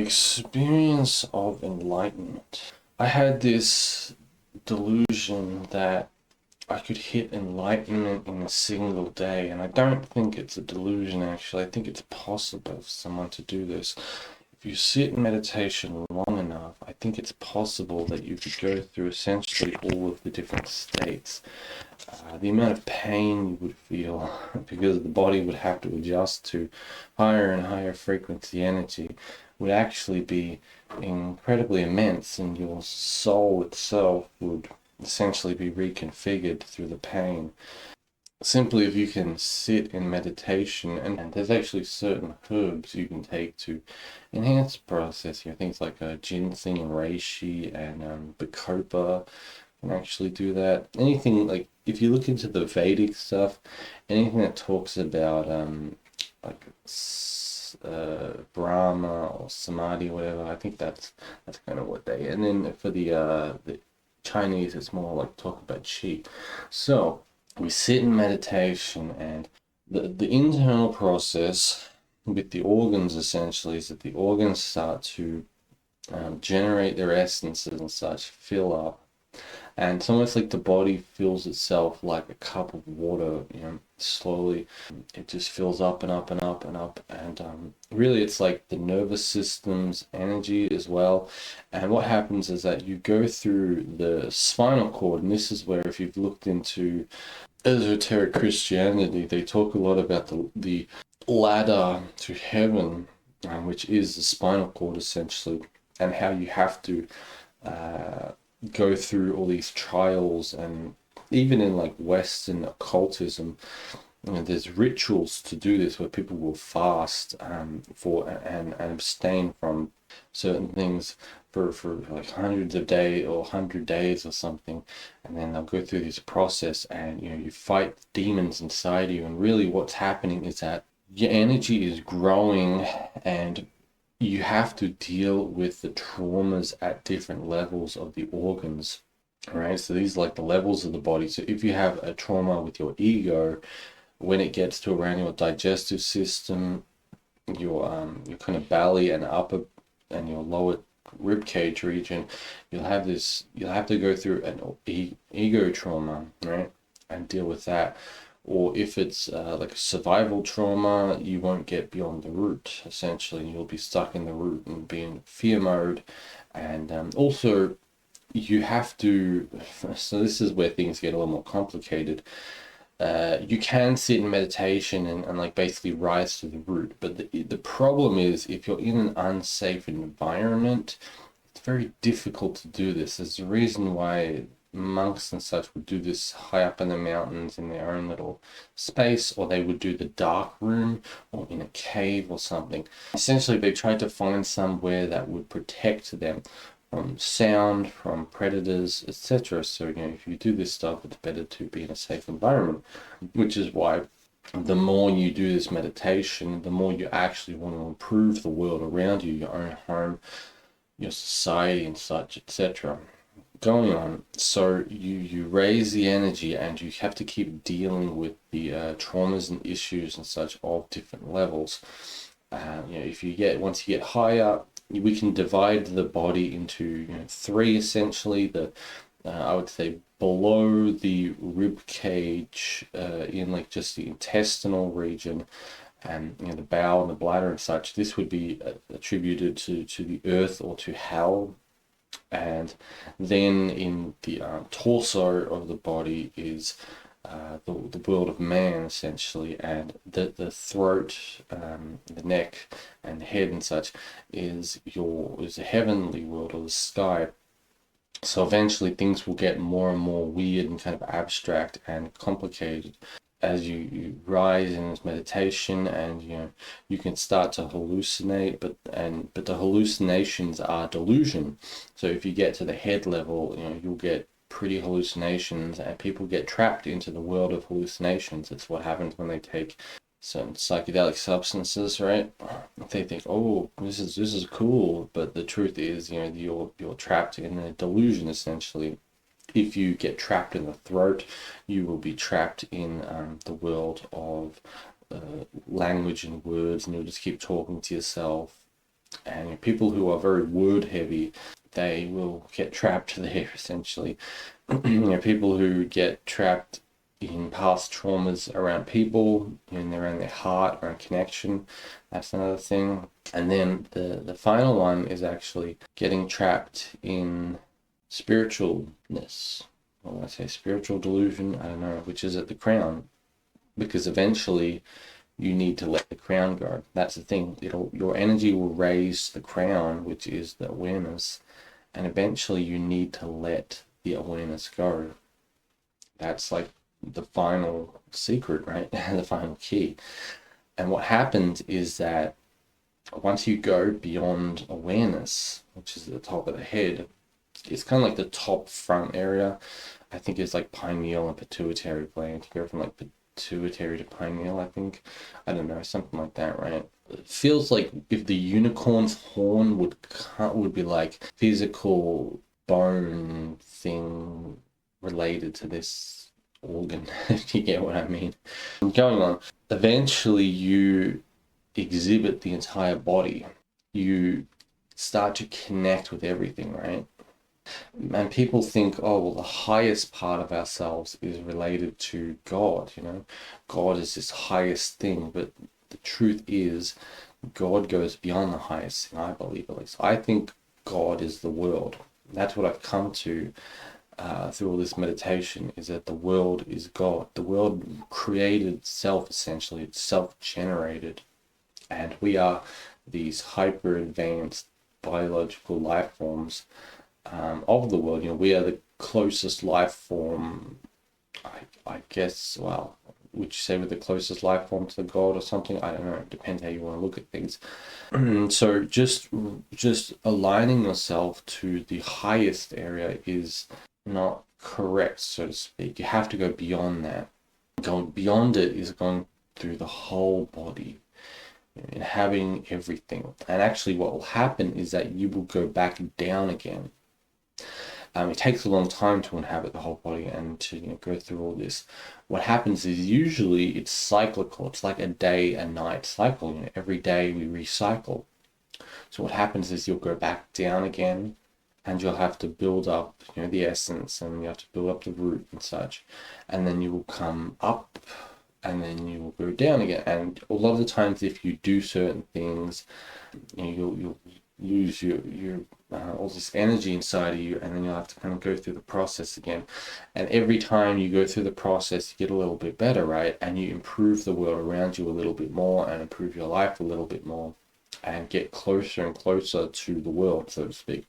experience of enlightenment. I had this delusion that I could hit enlightenment in a single day, and I don't think it's a delusion actually. I think it's possible for someone to do this. If you sit in meditation long enough, I think it's possible that you could go through essentially all of the different states. The amount of pain you would feel because the body would have to adjust to higher and higher frequency energy would actually be incredibly immense, and your soul itself would essentially be reconfigured through the pain. Simply if you can sit in meditation, and there's actually certain herbs you can take to enhance the process here, things like ginseng and reishi and bacopa can actually do that. Anything like, if you look into the Vedic stuff, anything that talks about like Brahma or Samadhi or whatever, I think that's kind of what they. And then for the Chinese, it's more like talk about qi. So we sit in meditation, and the internal process with the organs essentially is that the organs start to generate their essences and such, fill up. And it's almost like the body fills itself like a cup of water, slowly. It just fills up and up and up and up. And really it's like the nervous system's energy as well. And what happens is that you go through the spinal cord, and this is where, if you've looked into esoteric Christianity, they talk a lot about the ladder to heaven, which is the spinal cord essentially, and how you have to go through all these trials. And even in like Western occultism, there's rituals to do this where people will fast for and abstain from certain things for like hundreds of days or 100 days or something, and then they'll go through this process, and you fight demons inside you. And really what's happening is that your energy is growing, and you have to deal with the traumas at different levels of the organs. Right, so these are like the levels of the body. So if you have a trauma with your ego, when it gets to around your digestive system, your kind of belly and upper and your lower rib cage region, you'll have to go through an ego trauma, right, and deal with that. Or if it's like a survival trauma, you won't get beyond the root essentially, and you'll be stuck in the root and be in fear mode. And also you have to, so this is where things get a little more complicated. You can sit in meditation and like basically rise to the root, but the problem is, if you're in an unsafe environment, it's very difficult to do this. There's a reason why monks and such would do this high up in the mountains in their own little space, or they would do the dark room or in a cave or something. Essentially they tried to find somewhere that would protect them from sound, from predators, etc. So if you do this stuff, it's better to be in a safe environment, which is why the more you do this meditation, the more you actually want to improve the world around you, your own home, your society and such, etc. going on. So you raise the energy, and you have to keep dealing with the traumas and issues and such of different levels. If you get, once you get higher, we can divide the body into three essentially. I would say below the rib cage, in like just the intestinal region, and the bowel and the bladder and such, this would be attributed to the earth or to hell. And then in the torso of the body is the world of man essentially, and the throat, the neck and the head and such is the heavenly world, or the sky. So eventually things will get more and more weird and kind of abstract and complicated as you rise in this meditation, and you can start to hallucinate, but the hallucinations are delusion. So if you get to the head level, you'll get pretty hallucinations, and people get trapped into the world of hallucinations. It's what happens when they take certain psychedelic substances, right? They think, oh, this is cool, but the truth is, you're trapped in a delusion essentially. If you get trapped in the throat, you will be trapped in the world of language and words, and you'll just keep talking to yourself And people who are very word heavy, they will get trapped there essentially. People who get trapped in past traumas around people, around their heart, around connection, that's another thing. And then the final one is actually getting trapped in spiritualness. Or I say spiritual delusion, I don't know, which is at the crown. Because eventually you need to let the crown go. That's the thing. Your energy will raise the crown, which is the awareness, and eventually you need to let the awareness go. That's like the final secret, right? The final key. And what happens is that once you go beyond awareness, which is at the top of the head, it's kind of like the top front area. I think it's like pineal and pituitary gland. You go from like pituitary to pineal, I think. I don't know, something like that, right? It feels like if the unicorn's horn would be like physical bone thing related to this organ, if you get what I mean. Going on, eventually you exhibit the entire body. You start to connect with everything, right? And people think, oh, well, the highest part of ourselves is related to God, God is this highest thing. But the truth is, God goes beyond the highest thing, I believe, at least. I think God is the world. That's what I've come to through all this meditation, is that the world is God. The world created itself, essentially. It's self-generated. And we are these hyper-advanced biological life forms of the world. We are the closest life form, I guess, well, would you say we're the closest life form to the God or something? I don't know. It depends how you want to look at things. So just aligning yourself to the highest area is not correct, so to speak. You have to go beyond that. Going beyond it is going through the whole body, inhabiting everything. And actually what will happen is that you will go back down again. It takes a long time to inhabit the whole body and to go through all this. What happens is usually it's cyclical. It's like a day and night cycle. Every day we recycle. So what happens is you'll go back down again, and you'll have to build up, the essence, and you have to build up the root and such, and then you will come up, and then you will go down again. And a lot of the times, if you do certain things, you'll lose your all this energy inside of you, and then you'll have to kind of go through the process again. And every time you go through the process, you get a little bit better, right? And you improve the world around you a little bit more, and improve your life a little bit more, and get closer and closer to the world, so to speak,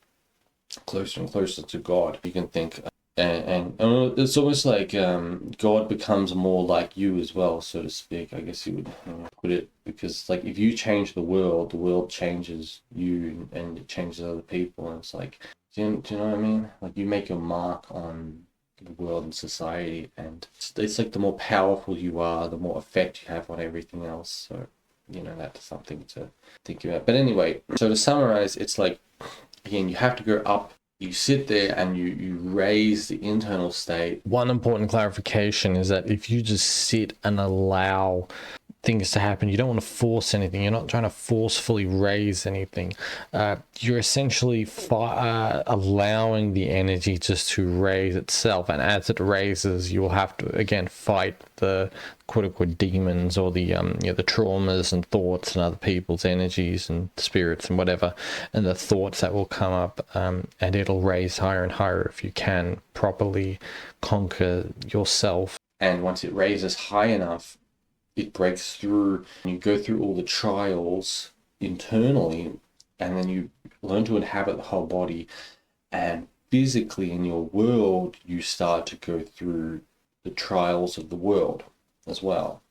closer and closer to God. You can think, and it's almost like God becomes more like you as well, so to speak, I guess you would put it, because like if you change the world changes you, and it changes other people. And it's like, do you know what I mean? Like you make your mark on the world and society, and it's like the more powerful you are, the more effect you have on everything else. So that's something to think about. But anyway, so to summarize, it's like, again, you have to go up. You sit there and you raise the internal state. One important clarification is that if you just sit and allow things to happen, you don't want to force anything. You're not trying to forcefully raise anything. You're essentially allowing the energy just to raise itself. And as it raises, you will have to, again, fight the quote-unquote demons, or the the traumas and thoughts and other people's energies and spirits and whatever, and the thoughts that will come up, and it'll raise higher and higher if you can properly conquer yourself. And once it raises high enough, it breaks through, and you go through all the trials internally, and then you learn to inhabit the whole body, and physically in your world you start to go through the trials of the world as well,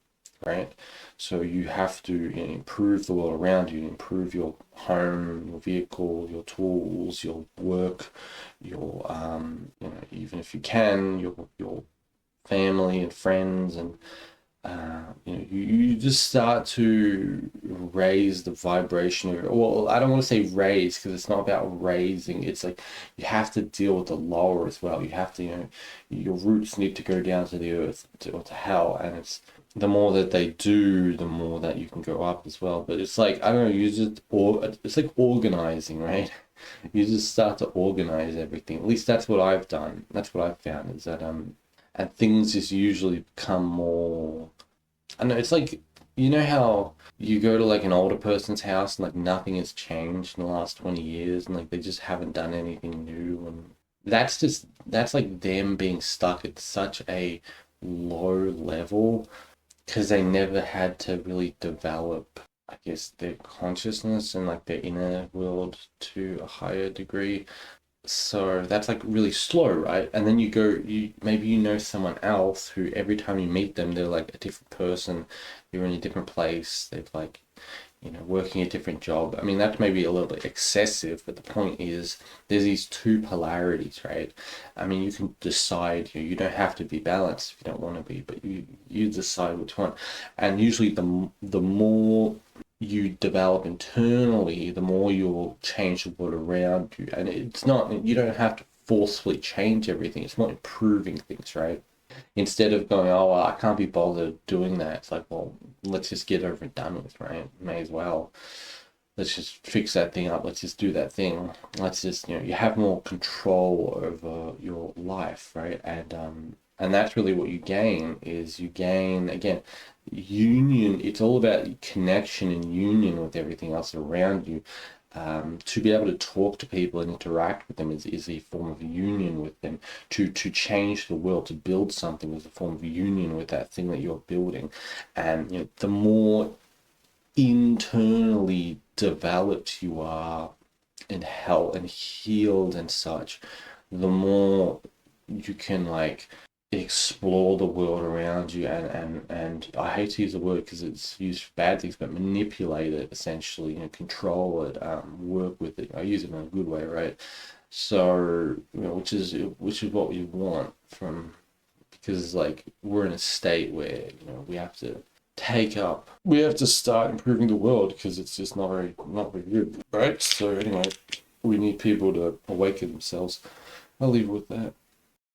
right? So you have to improve the world around you, improve your home, your vehicle, your tools, your work, your even if you can, your family and friends, and you just start to raise the vibration of, well, I don't want to say raise, because it's not about raising. It's like you have to deal with the lower as well. You have to, your roots need to go down to the earth, or to hell, and the more that they do, the more that you can go up as well. But it's like, I don't know, you just, or it's like organizing, right? You just start to organize everything. At least that's what I've done. That's what I've found is that, and things just usually become more, I don't know, it's like, you know how you go to like an older person's house and like nothing has changed in the last 20 years and like they just haven't done anything new, and that's like them being stuck at such a low level because they never had to really develop, I guess, their consciousness and like their inner world to a higher degree. So that's like really slow, right? And then you go, you maybe you know someone else who every time you meet them, they're like a different person. You're in a different place. They've like, working a different job. I mean, that may be a little bit excessive, but the point is there's these two polarities, right? I mean, you can decide, you don't have to be balanced if you don't want to be, but you decide which one. And usually the more you develop internally, the more you'll change the world around you. And it's not, you don't have to forcefully change everything. It's not improving things, right? Instead of going, oh, well, I can't be bothered doing that. It's like, well, let's just get over and done with, right? May as well. Let's just fix that thing up. Let's just do that thing. Let's just, you have more control over your life, right? And that's really what you gain is you gain, again, union. It's all about connection and union with everything else around you. To be able to talk to people and interact with them is a form of union with them. To change the world, to build something is a form of union with that thing that you're building. And the more internally developed you are in health and healed and such, the more you can like explore the world around you and I hate to use the word because it's used for bad things, but manipulate it essentially, control it, work with it. I use it in a good way, right? So, which is what we want from, because like we're in a state where, we have to start improving the world because it's just not very good, right? So anyway, we need people to awaken themselves. I'll leave it with that.